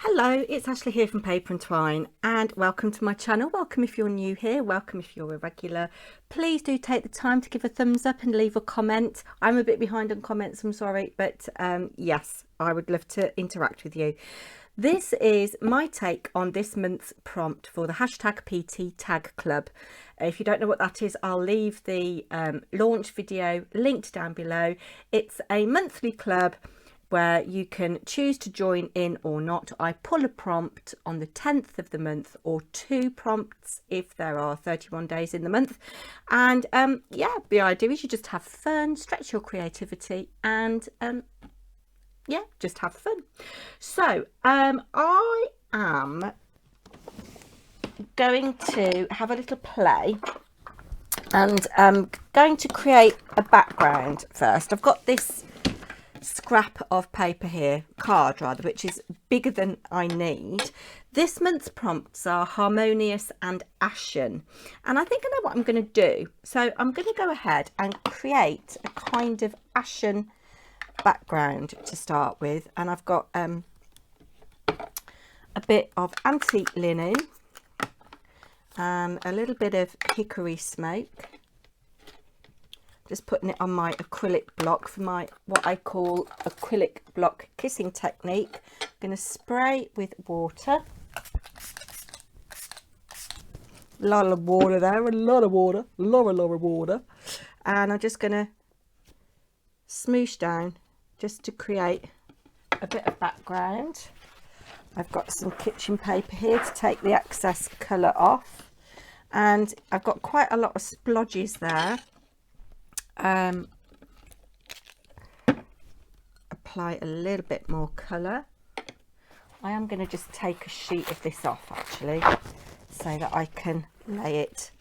Hello, it's Ashley here from Paper&Twine and welcome to my channel. Welcome if you're new here, welcome if you're a regular. Please do take the time to give a thumbs up and leave a comment. I'm a bit behind on comments, I'm sorry, but yes, I would love to interact with you. This is my take on this month's prompt for the hashtag PT Tag Club. If you don't know what that is, I'll leave the launch video linked down below. It's a monthly club where you can choose to join in or not. I pull a prompt on the 10th of the month, or 2 prompts if there are 31 days in the month. And yeah, the idea is you just have fun, stretch your creativity, and yeah, just have fun. So I am going to have a little play, and I'm going to create a background first. I've got this scrap of paper here, card rather, which is bigger than I need. This month's prompts are harmonious and ashen, and I think I know what I'm going to do. So I'm going to go ahead and create a kind of ashen background to start with, and I've got a bit of antique linen and a little bit of hickory smoke. Just putting it on my acrylic block for my what I call acrylic block kissing technique. I'm going to spray with water. A lot of water there, a lot of water, a lot of water. And I'm just going to smoosh down just to create a bit of background. I've got some kitchen paper here to take the excess colour off. And I've got quite a lot of splodges there. Apply a little bit more colour. I am going to just take a sheet of this off actually, so that I can lay it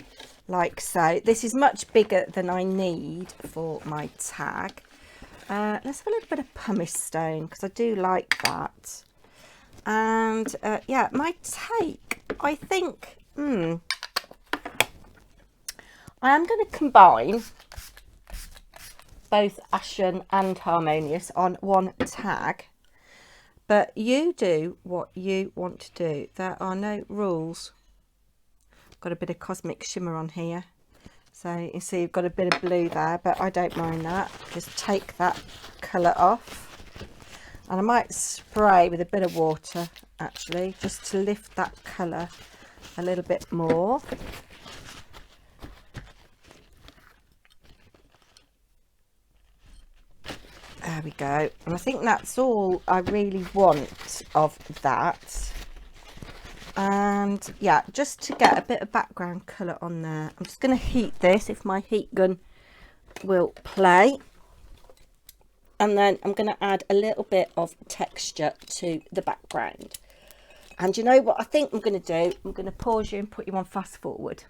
like so. This is much bigger than I need for my tag. Let's have a little bit of pumice stone because I do like that. And yeah, my take, I think I am going to combine both ashen and harmonious on one tag, but you do what you want to do. There are no rules. Got a bit of cosmic shimmer on here, so you see you've got a bit of blue there, but I don't mind that. Just take that colour off, and I might spray with a bit of water actually, just to lift that colour a little bit more. There we go, and I think that's all I really want of that. And yeah, just to get a bit of background colour on there, I'm just going to heat this if my heat gun will play, and then I'm going to add a little bit of texture to the background. And you know what I think I'm going to do? I'm going to pause you and put you on fast forward.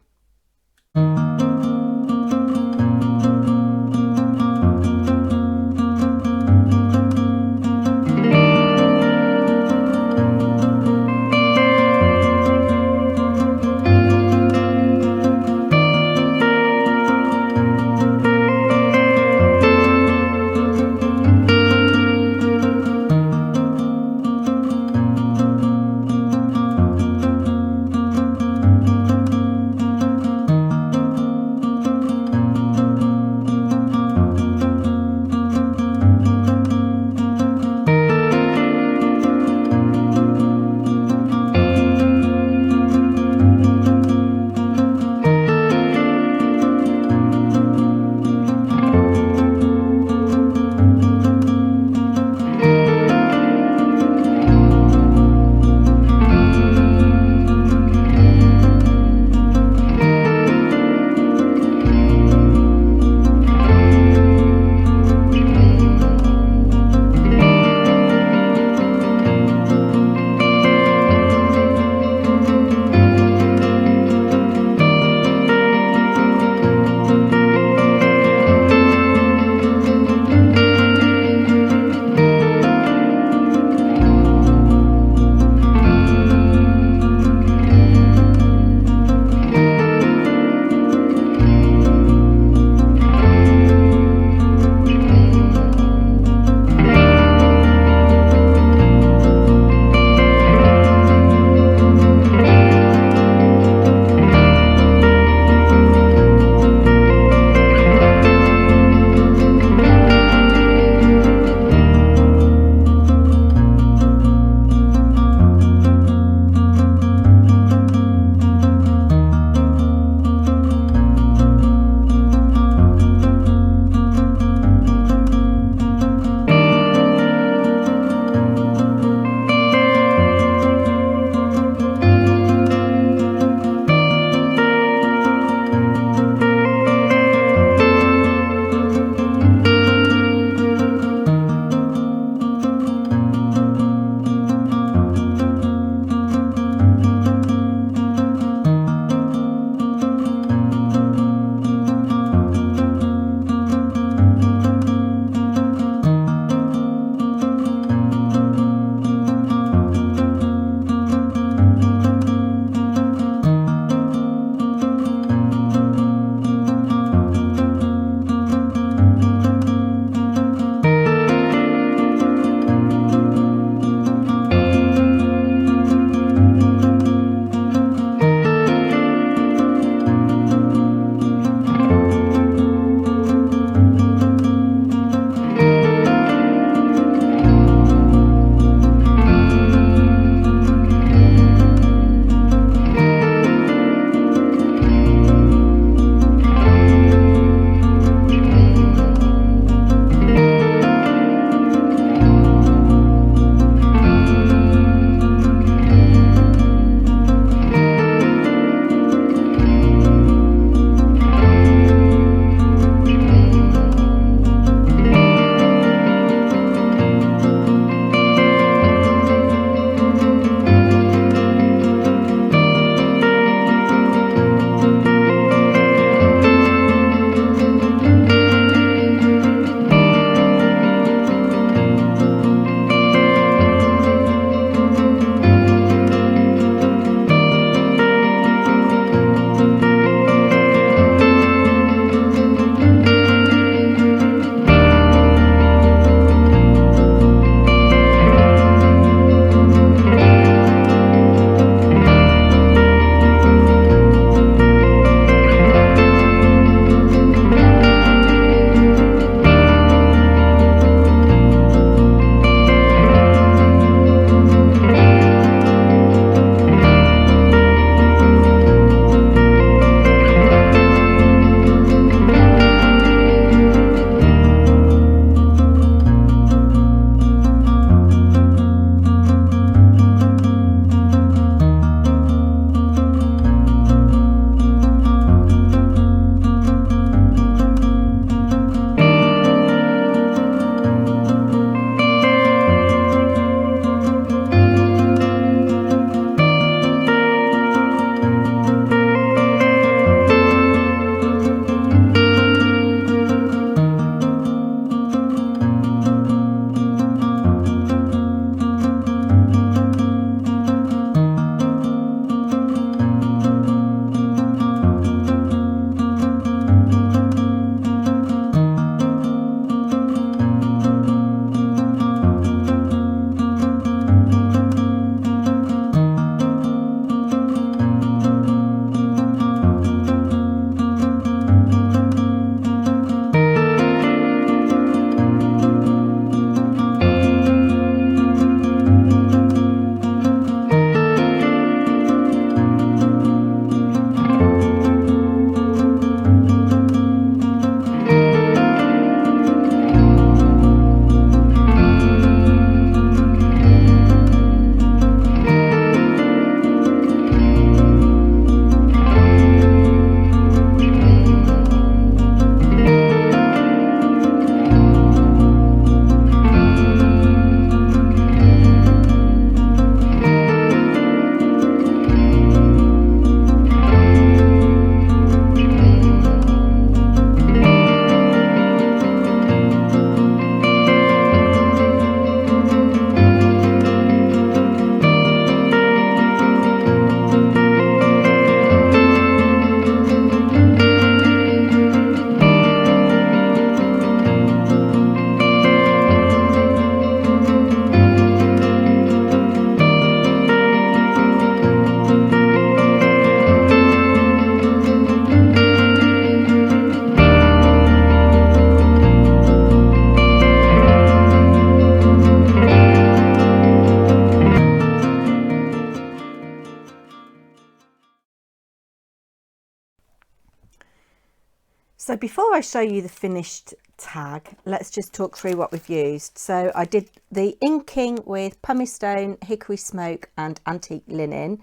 So before I show you the finished tag, let's just talk through what we've used. So I did the inking with pumice stone, hickory smoke and antique linen.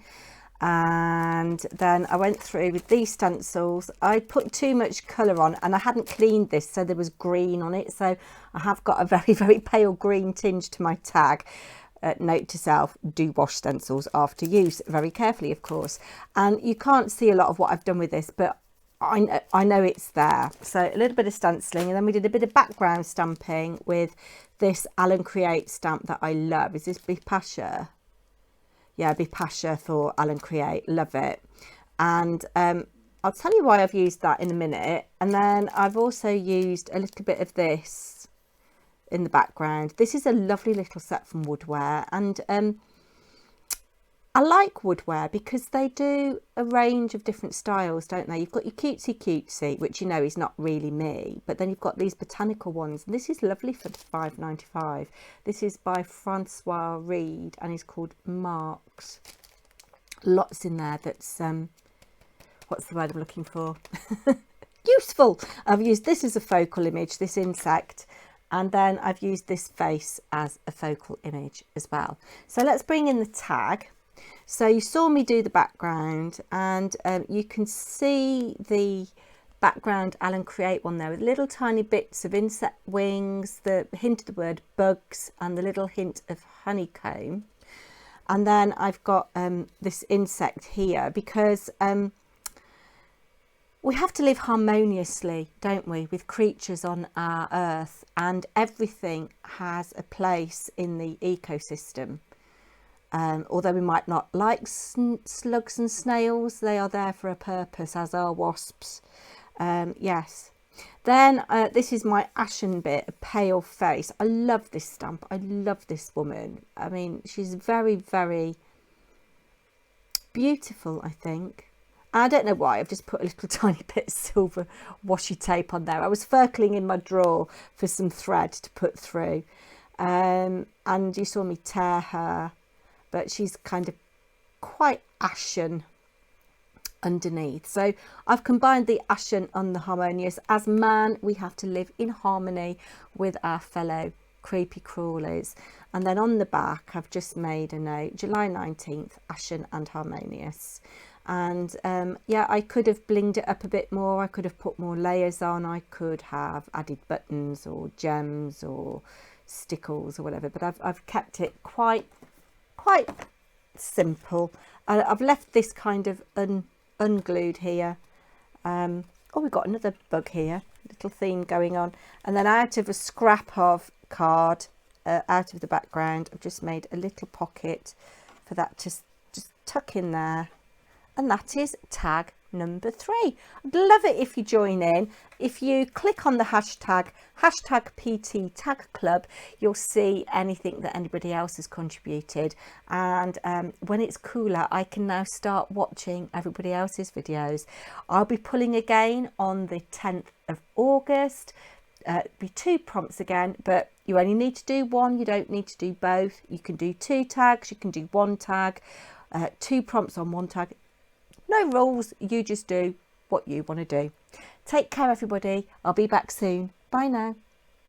And then I went through with these stencils. I put too much colour on and I hadn't cleaned this, so there was green on it. So I have got a very, very pale green tinge to my tag. Note to self, do wash stencils after use very carefully, of course. And you can't see a lot of what I've done with this, but I know it's there. So a little bit of stenciling, and then we did a bit of background stamping with this Alan Create stamp that I love. Is this Bipasha? Yeah, Bipasha for Alan Create. Love it. And I'll tell you why I've used that in a minute. And then I've also used a little bit of this in the background. This is a lovely little set from Woodware, and I like Woodware because they do a range of different styles, don't they? You've got your cutesy, which you know is not really me, but then you've got these botanical ones, and this is lovely for £5.95. This is by Francois Reed and is called Marks. Lots in there that's what's the word I'm looking for? Useful. I've used this as a focal image, this insect, and then I've used this face as a focal image as well. So let's bring in the tag. So you saw me do the background, and you can see the background Alan Create one there with little tiny bits of insect wings, the hint of the word bugs and the little hint of honeycomb. And then I've got this insect here because we have to live harmoniously, don't we, with creatures on our earth, and everything has a place in the ecosystem. Although we might not like slugs and snails, they are there for a purpose, as are wasps. Yes. Then this is my ashen bit, a pale face. I love this stamp. I love this woman. I mean, she's very, very beautiful, I think. I don't know why, I've just put a little tiny bit of silver washi tape on there. I was circling in my drawer for some thread to put through. And you saw me tear her, but she's kind of quite ashen underneath. So I've combined the ashen and the harmonious. As man, we have to live in harmony with our fellow creepy crawlers. And then on the back, I've just made a note, July 19th, ashen and harmonious. And yeah, I could have blinged it up a bit more. I could have put more layers on. I could have added buttons or gems or stickles or whatever, but I've kept it quite simple. I've left this kind of unglued here. Oh, we've got another bug here, little theme going on. And then out of a scrap of card, out of the background, I've just made a little pocket for that to just tuck in there. And that is tag number 3. I'd love it if you join in. If you click on the hashtag PT Tag Club, you'll see anything that anybody else has contributed. And when it's cooler, I can now start watching everybody else's videos. I'll be pulling again on the 10th of August. Be 2 prompts again, but you only need to do 1. You don't need to do both. You can do 2 tags. You can do 1 tag. 2 prompts on 1 tag. No rules, you just do what you want to do. Take care, everybody. I'll be back soon. Bye now.